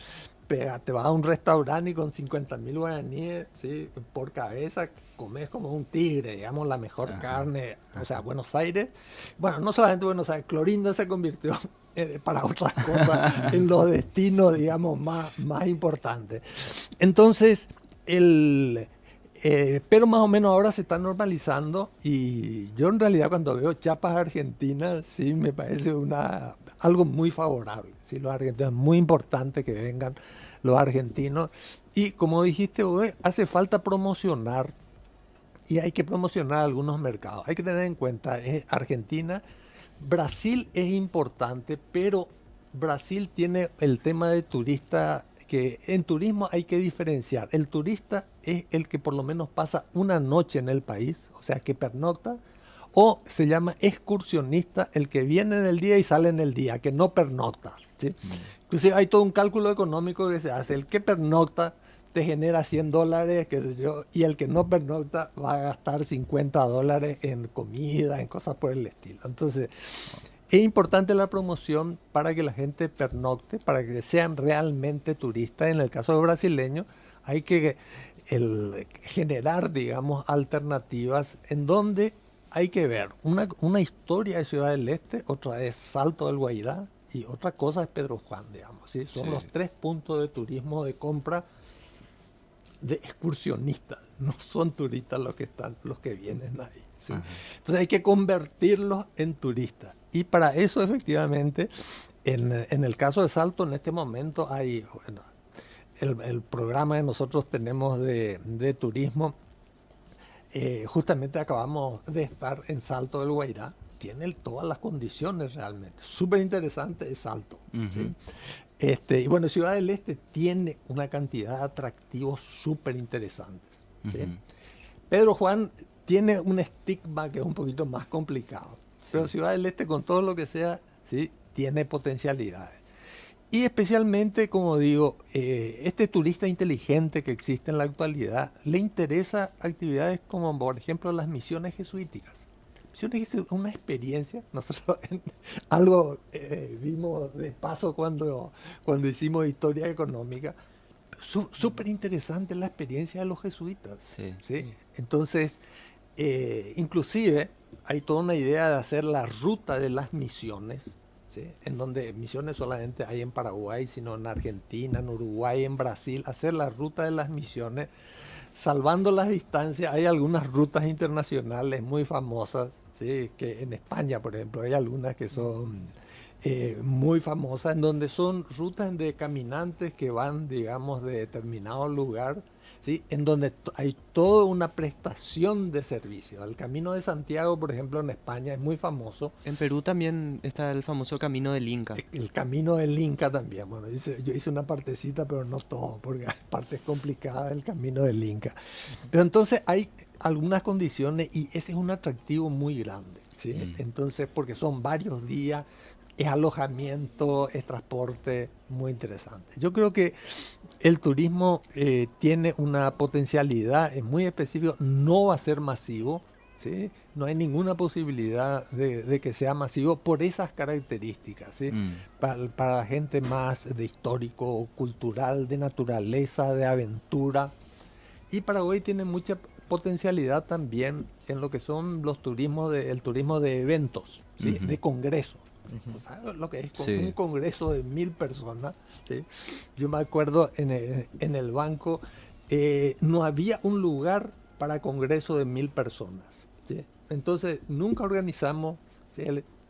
te vas a un restaurante y con 50.000 guaraníes, ¿sí? Por cabeza, comes como un tigre, digamos, la mejor Ajá. carne. O sea, Buenos Aires, bueno, no solamente Buenos Aires, Clorinda se convirtió para otras cosas en los destinos, digamos, más importantes. Entonces, pero más o menos ahora se está normalizando y yo en realidad cuando veo chapas argentinas, sí, me parece algo muy favorable. Sí, los argentinos, es muy importante que vengan los argentinos. Y como dijiste, vos, hace falta promocionar y hay que promocionar algunos mercados. Hay que tener en cuenta, Argentina, Brasil es importante, pero Brasil tiene el tema de turista, que en turismo hay que diferenciar. El turista es el que por lo menos pasa una noche en el país, o sea, que pernocta, o se llama excursionista, el que viene en el día y sale en el día, que no pernocta, ¿sí? Mm. Inclusive hay todo un cálculo económico que se hace. El que pernocta te genera $100, qué sé yo, y el que no pernocta va a gastar $50 en comida, en cosas por el estilo. Entonces, es importante la promoción para que la gente pernocte, para que sean realmente turistas. En el caso de brasileños, hay que generar, digamos, alternativas en donde hay que ver una historia de Ciudad del Este, otra es Salto del Guairá y otra cosa es Pedro Juan, digamos, ¿sí? Son Sí. los 3 puntos de turismo de compra de excursionistas, no son turistas los que vienen ahí, ¿sí? Ajá. Entonces hay que convertirlos en turistas. Y para eso efectivamente, en el caso de Salto, en este momento hay, bueno, el programa que nosotros tenemos de turismo, justamente acabamos de estar en Salto del Guairá, tiene todas las condiciones realmente. Súper interesante es Salto, ¿sí? Ujú. Y bueno, Ciudad del Este tiene una cantidad de atractivos súper interesantes, ¿sí? Ujú. Pedro Juan tiene un estigma que es un poquito más complicado, Sí. pero Ciudad del Este, con todo lo que sea, sí, tiene potencialidades. Y especialmente, como digo, este turista inteligente que existe en la actualidad, le interesa actividades como, por ejemplo, las misiones jesuíticas. Misiones jesuíticas, una experiencia. Nosotros algo vimos de paso cuando hicimos historia económica. Súper interesante la experiencia de los jesuitas, Sí. ¿sí? Entonces, inclusive hay toda una idea de hacer la ruta de las misiones, ¿sí? En donde misiones solamente hay en Paraguay, sino en Argentina, en Uruguay, en Brasil, hacer la ruta de las misiones, salvando las distancias. Hay algunas rutas internacionales muy famosas, ¿sí? Que en España, por ejemplo, hay algunas que son muy famosas, en donde son rutas de caminantes que van, digamos, de determinado lugar, ¿sí? En donde hay toda una prestación de servicio. El Camino de Santiago, por ejemplo, en España es muy famoso. En Perú también está el famoso Camino del Inca. El Camino del Inca también. Bueno, yo hice una partecita, pero no todo, porque hay partes complicadas del Camino del Inca. Pero entonces hay algunas condiciones y ese es un atractivo muy grande, ¿sí? Mm. Entonces, porque son varios días, es alojamiento, es transporte, muy interesante. Yo creo que el turismo tiene una potencialidad muy específica, no va a ser masivo, ¿sí? No hay ninguna posibilidad de que sea masivo por esas características, ¿sí? Mm, Para la gente más de histórico, cultural, de naturaleza, de aventura. Y Paraguay tiene mucha potencialidad también en lo que son los turismos el turismo de eventos, ¿sí? ujú, De congresos. ¿Sí? O sea, lo que es un sí, congreso de 1000 personas, ¿sí? Yo me acuerdo en el banco no había un lugar para congreso de 1000 personas, ¿sí? Entonces nunca organizamos, ¿sí?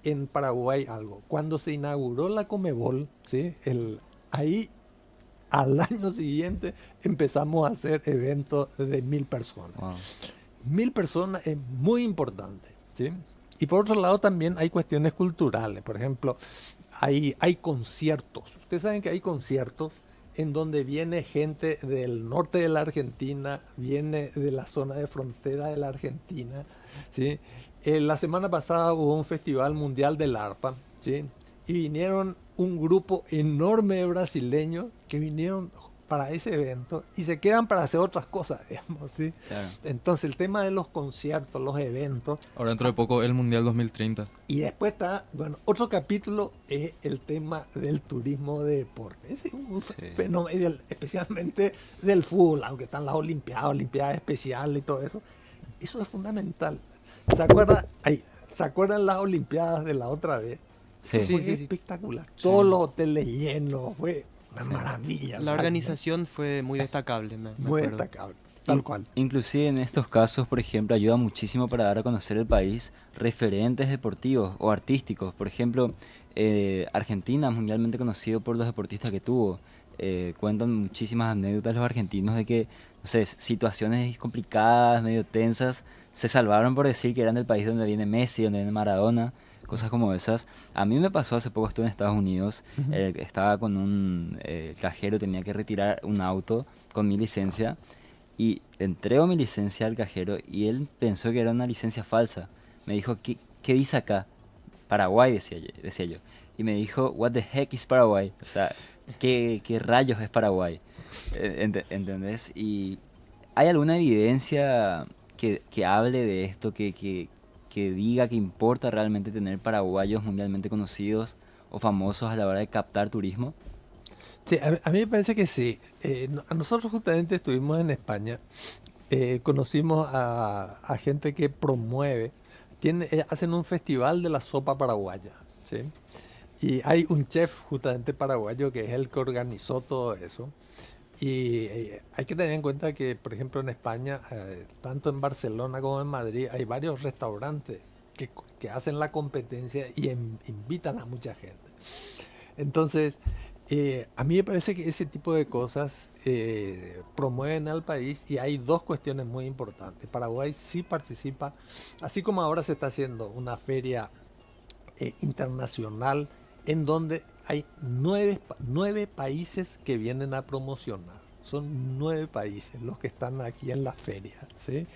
En Paraguay algo. Cuando se inauguró la Comebol, ¿sí? Ahí al año siguiente empezamos a hacer eventos de 1000 personas. wow. 1000 personas es muy importante, ¿sí? Y por otro lado también hay cuestiones culturales. Por ejemplo, hay conciertos. Ustedes saben que hay conciertos en donde viene gente del norte de la Argentina, viene de la zona de frontera de la Argentina, ¿sí? La semana pasada hubo un festival mundial del arpa, ¿sí? Y vinieron un grupo enorme de brasileños que vinieron para ese evento y se quedan para hacer otras cosas, digamos, ¿sí? Claro. Entonces el tema de los conciertos, los eventos, Ahora dentro de poco el Mundial 2030. y después está, bueno, otro capítulo es el tema del turismo de deporte. Es un Sí. fenómeno, especialmente del fútbol, aunque están las Olimpiadas especiales y todo eso. Eso es fundamental. ¿Se acuerdan? ¿Se acuerdan las Olimpiadas de la otra vez? Sí, Fue Sí. espectacular. Sí. Todos los hoteles llenos, fue una Sí. maravilla. La realmente. organización fue muy destacable, me Muy acuerdo. destacable, tal cual. Inclusive en estos casos, por ejemplo, ayuda muchísimo para dar a conocer el país referentes deportivos o artísticos. Por ejemplo, Argentina, mundialmente conocido por los deportistas que tuvo. Cuentan muchísimas anécdotas los argentinos de que, no sé, situaciones complicadas, medio tensas, se salvaron por decir que eran del país donde viene Messi, donde viene Maradona, cosas como esas. A mí me pasó hace poco, estuve en Estados Unidos, Ujú. estaba con un cajero, tenía que retirar un auto con mi licencia. Y entrego mi licencia al cajero y él pensó que era una licencia falsa. Me dijo, ¿qué dice acá? Paraguay, decía yo. Y me dijo, what the heck is Paraguay? O sea, ¿qué rayos es Paraguay? ¿Entendés? Y ¿hay alguna evidencia que hable de esto, que diga que importa realmente tener paraguayos mundialmente conocidos o famosos a la hora de captar turismo? Sí, a mí me parece que sí. A nosotros justamente estuvimos en España, conocimos a gente que promueve, hacen un festival de la sopa paraguaya, ¿sí? Y hay un chef justamente paraguayo que es el que organizó todo eso. Y hay que tener en cuenta que, por ejemplo, en España, tanto en Barcelona como en Madrid, hay varios restaurantes que hacen la competencia y invitan a mucha gente. Entonces, a mí me parece que ese tipo de cosas promueven al país y hay dos cuestiones muy importantes. Paraguay sí participa, así como ahora se está haciendo una feria internacional en donde hay nueve países que vienen a promocionar. Son 9 países los que están aquí en la feria, ¿sí?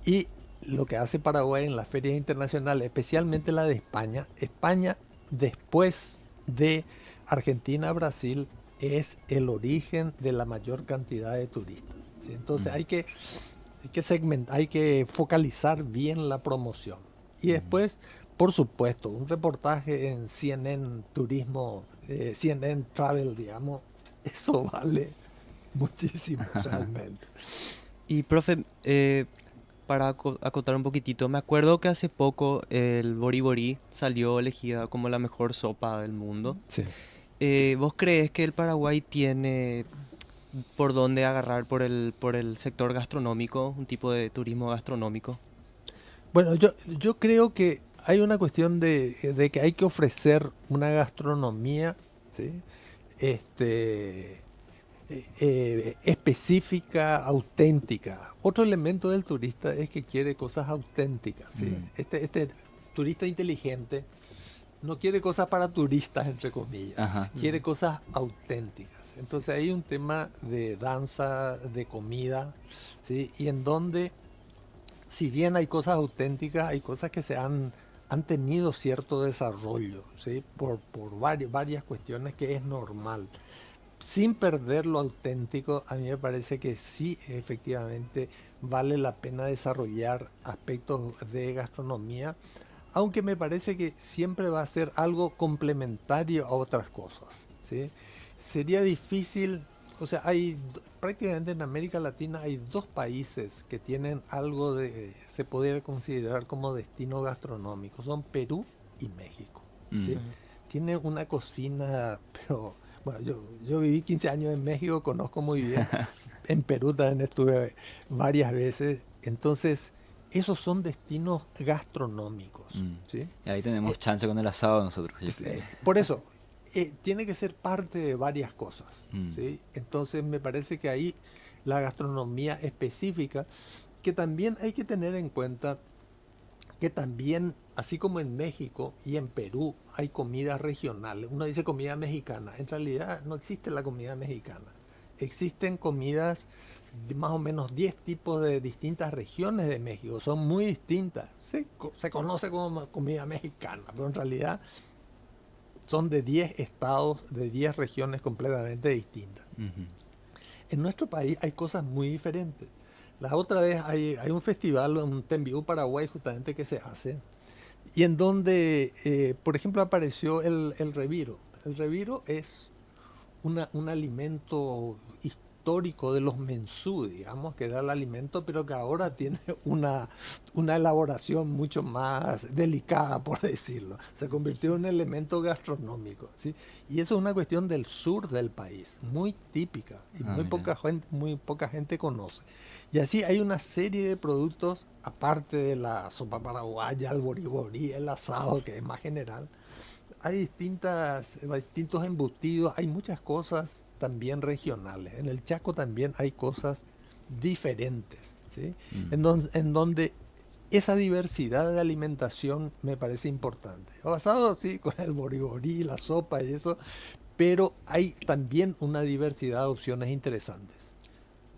Y lo que hace Paraguay en las ferias internacionales, especialmente la de España, España después de Argentina, Brasil, es el origen de la mayor cantidad de turistas, ¿sí? Entonces Mm, hay que focalizar bien la promoción. Y mm. después, por supuesto, un reportaje en CNN Turismo, CNN Travel, digamos, eso vale muchísimo realmente. Y profe, para acotar un poquitito, me acuerdo que hace poco el Bori Bori salió elegida como la mejor sopa del mundo. Sí. ¿Vos crees que el Paraguay tiene por dónde agarrar por el sector gastronómico, un tipo de turismo gastronómico? Bueno, yo creo que hay una cuestión de que hay que ofrecer una gastronomía, ¿sí? Este, específica, auténtica. Otro elemento del turista es que quiere cosas auténticas, ¿sí? Mm, Este turista inteligente no quiere cosas para turistas, entre comillas, ajá, quiere Ujú. cosas auténticas. Entonces hay un tema de danza, de comida, ¿sí? Y en donde, si bien hay cosas auténticas, hay cosas que se han han tenido cierto desarrollo, ¿sí? Por varias cuestiones que es normal. Sin perder lo auténtico, a mí me parece que sí, efectivamente, vale la pena desarrollar aspectos de gastronomía, aunque me parece que siempre va a ser algo complementario a otras cosas, ¿sí? Sería difícil, o sea, prácticamente en América Latina hay dos países que tienen algo se podría considerar como destino gastronómico, son Perú y México, Mm. ¿sí? Tienen una cocina, pero bueno, yo viví 15 años en México, conozco muy bien. En Perú también estuve varias veces. Entonces, esos son destinos gastronómicos, Mm. ¿sí? Y ahí Eh, tenemos chance con el asado nosotros. por eso, tiene que ser parte de varias cosas, Mm. ¿sí? Entonces, me parece que ahí la gastronomía específica, que también hay que tener en cuenta que también, así como en México y en Perú, hay comidas regionales. Uno dice comida mexicana. En realidad no existe la comida mexicana. Existen comidas de más o menos 10 tipos de distintas regiones de México. Son muy distintas. Se conoce como comida mexicana, pero en realidad son de 10 estados, de 10 regiones completamente distintas. Ujú. En nuestro país hay cosas muy diferentes. La otra vez hay un festival, un Tembiú Paraguay justamente que se hace, y en donde, por ejemplo, apareció el reviro. El reviro es un alimento histórico de los mensú, digamos, que era el alimento, pero que ahora tiene una elaboración mucho más delicada, por decirlo. Se convirtió en un elemento gastronómico, ¿sí? Y eso es una cuestión del sur del país, muy típica, y Ah, mira. muy poca gente conoce. Y así hay una serie de productos, aparte de la sopa paraguaya, el boriborí, el asado, que es más general, hay distintos embutidos, hay muchas cosas también regionales. En el Chaco también hay cosas diferentes, ¿sí? Mm. En donde esa diversidad de alimentación me parece importante. Basado, sí, con el boriborí, la sopa y eso, pero hay también una diversidad de opciones interesantes.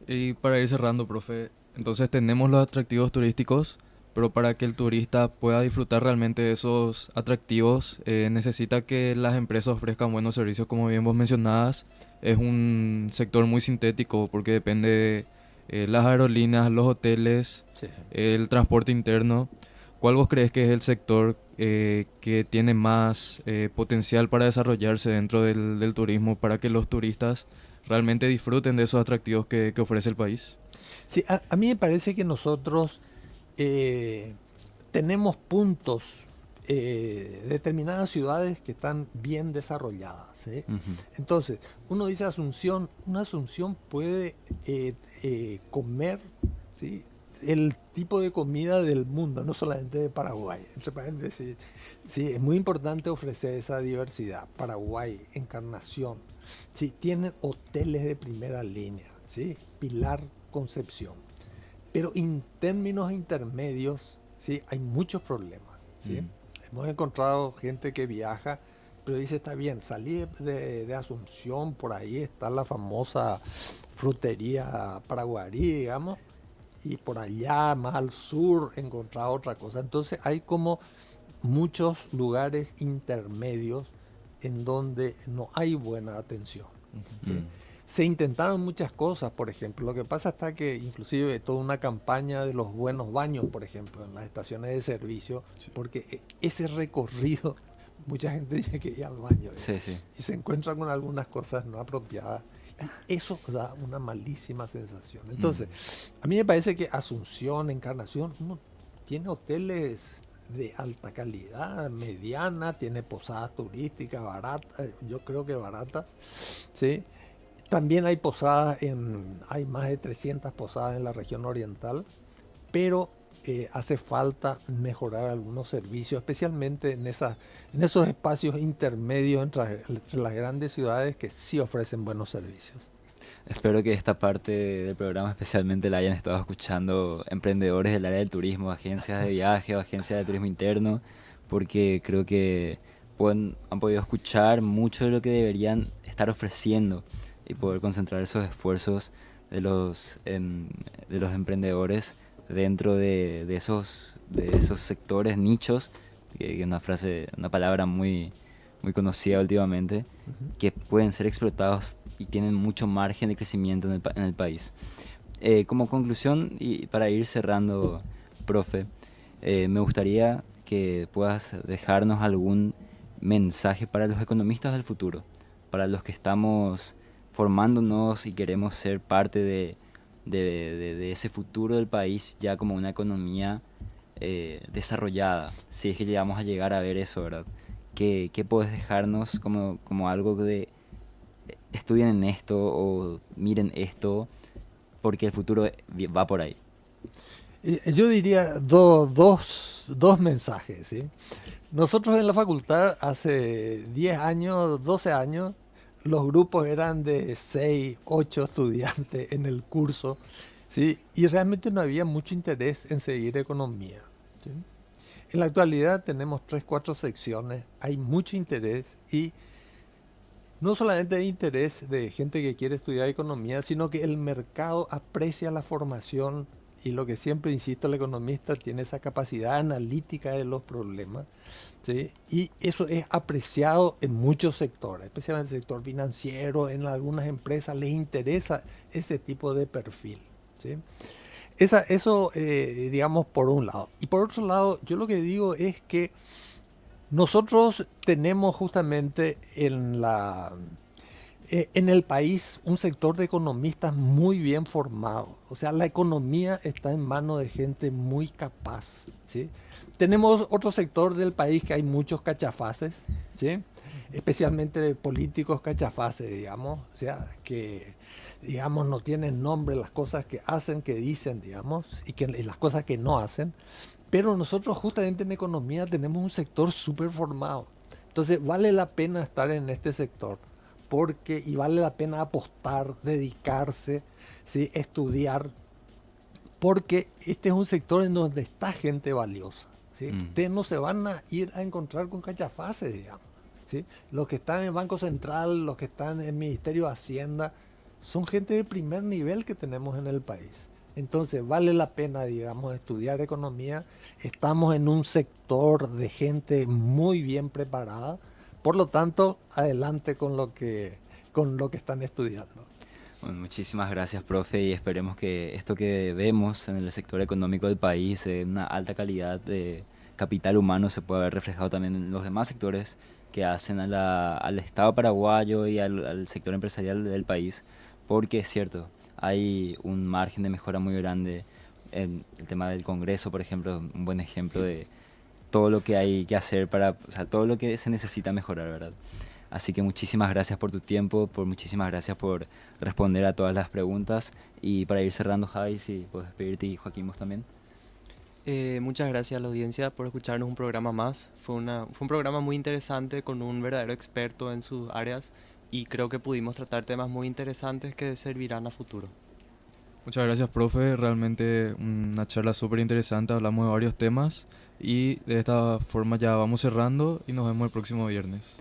Y para ir cerrando, profe, entonces tenemos los atractivos turísticos, pero para que el turista pueda disfrutar realmente de esos atractivos, necesita que las empresas ofrezcan buenos servicios, como bien vos mencionabas. Es un sector muy sintético porque depende de las aerolíneas, los hoteles, Sí. el transporte interno. ¿Cuál vos crees que es el sector que tiene más potencial para desarrollarse dentro del turismo para que los turistas realmente disfruten de esos atractivos que ofrece el país? Sí, a mí me parece que nosotros eh, tenemos puntos, determinadas ciudades que están bien desarrolladas, ¿sí? Ujú. Entonces, uno dice Asunción, una Asunción puede comer, ¿sí?, el tipo de comida del mundo, no solamente de Paraguay. Entre paréntesis, sí, es muy importante ofrecer esa diversidad. Paraguay, Encarnación, sí, tienen hoteles de primera línea, ¿sí? Pilar, Concepción. Pero en términos intermedios, ¿sí?, hay muchos problemas, ¿sí? Mm. Hemos encontrado gente que viaja, pero dice, está bien, salí de Asunción, por ahí está la famosa frutería Paraguarí, digamos, y por allá, más al sur, encontrar otra cosa. Entonces hay como muchos lugares intermedios en donde no hay buena atención, ¿sí? Mm. Se intentaron muchas cosas, por ejemplo. Lo que pasa está que inclusive toda una campaña de los buenos baños, por ejemplo, en las estaciones de servicio, porque ese recorrido, mucha gente dice que ir al baño, Sí, sí. y se encuentra con algunas cosas no apropiadas. Y eso da una malísima sensación. Mm. Entonces, a mí me parece que Asunción, Encarnación, uno tiene hoteles de alta calidad, mediana, tiene posadas turísticas baratas, yo creo que baratas, ¿sí? También hay posadas hay más de 300 posadas en la región oriental, pero hace falta mejorar algunos servicios, especialmente en esos espacios intermedios entre las grandes ciudades que sí ofrecen buenos servicios. Espero que esta parte del programa especialmente la hayan estado escuchando emprendedores del área del turismo, agencias de viaje o agencias de turismo interno, porque creo que han podido escuchar mucho de lo que deberían estar ofreciendo y poder concentrar esos esfuerzos de los emprendedores dentro de esos sectores, nichos que es una frase, una palabra muy, muy conocida últimamente, que pueden ser explotados y tienen mucho margen de crecimiento en el país. Como conclusión y para ir cerrando, profe, me gustaría que puedas dejarnos algún mensaje para los economistas del futuro, para los que estamos formándonos y queremos ser parte de ese futuro del país ya como una economía desarrollada, si es que llegamos a llegar a ver eso, ¿verdad? ¿Qué puedes dejarnos como algo de estudien en esto o miren esto, porque el futuro va por ahí? Yo diría dos mensajes, ¿sí? Nosotros en la facultad hace 10 años, 12 años, los grupos eran de 6 8 estudiantes en el curso, ¿sí? Y realmente no había mucho interés en seguir economía, ¿sí? En la actualidad tenemos 3 4 secciones, hay mucho interés y no solamente hay interés de gente que quiere estudiar economía, sino que el mercado aprecia la formación y lo que siempre insisto, el economista tiene esa capacidad analítica de los problemas, ¿sí? Y eso es apreciado en muchos sectores, especialmente el sector financiero, en algunas empresas les interesa ese tipo de perfil, ¿sí? Eso, digamos, por un lado. Y por otro lado, yo lo que digo es que nosotros tenemos justamente en el país un sector de economistas muy bien formado. O sea, la economía está en manos de gente muy capaz, ¿sí? Tenemos otro sector del país que hay muchos cachafaces, ¿sí? Especialmente de políticos cachafaces, digamos. O sea, que, digamos, no tienen nombre las cosas que hacen, que dicen, digamos, y las cosas que no hacen. Pero nosotros justamente en economía tenemos un sector súper formado. Entonces vale la pena estar en este sector porque y vale la pena apostar, dedicarse, ¿sí? Estudiar, porque este es un sector en donde está gente valiosa, ¿sí? Mm. Ustedes no se van a ir a encontrar con cachafaces, digamos, ¿sí? Los que están en el Banco Central, los que están en el Ministerio de Hacienda, son gente de primer nivel que tenemos en el país. Entonces vale la pena, digamos, estudiar economía. Estamos en un sector de gente muy bien preparada. Por lo tanto, adelante con lo que están estudiando. Bueno, muchísimas gracias, profe, y esperemos que esto que vemos en el sector económico del país, una alta calidad de capital humano, se pueda ver reflejado también en los demás sectores que hacen al Estado paraguayo y al sector empresarial del país, porque es cierto, hay un margen de mejora muy grande en el tema del Congreso, por ejemplo, un buen ejemplo de todo lo que hay que hacer o sea, todo lo que se necesita mejorar, ¿verdad? Así que muchísimas gracias por tu tiempo, muchísimas gracias por responder a todas las preguntas. Y para ir cerrando, Javi, si puedes despedirte, y Joaquín, vos también. Muchas gracias a la audiencia por escucharnos un programa más. Fue un programa muy interesante con un verdadero experto en sus áreas y creo que pudimos tratar temas muy interesantes que servirán a futuro. Muchas gracias, profe. Realmente una charla súper interesante. Hablamos de varios temas y de esta forma ya vamos cerrando y nos vemos el próximo viernes.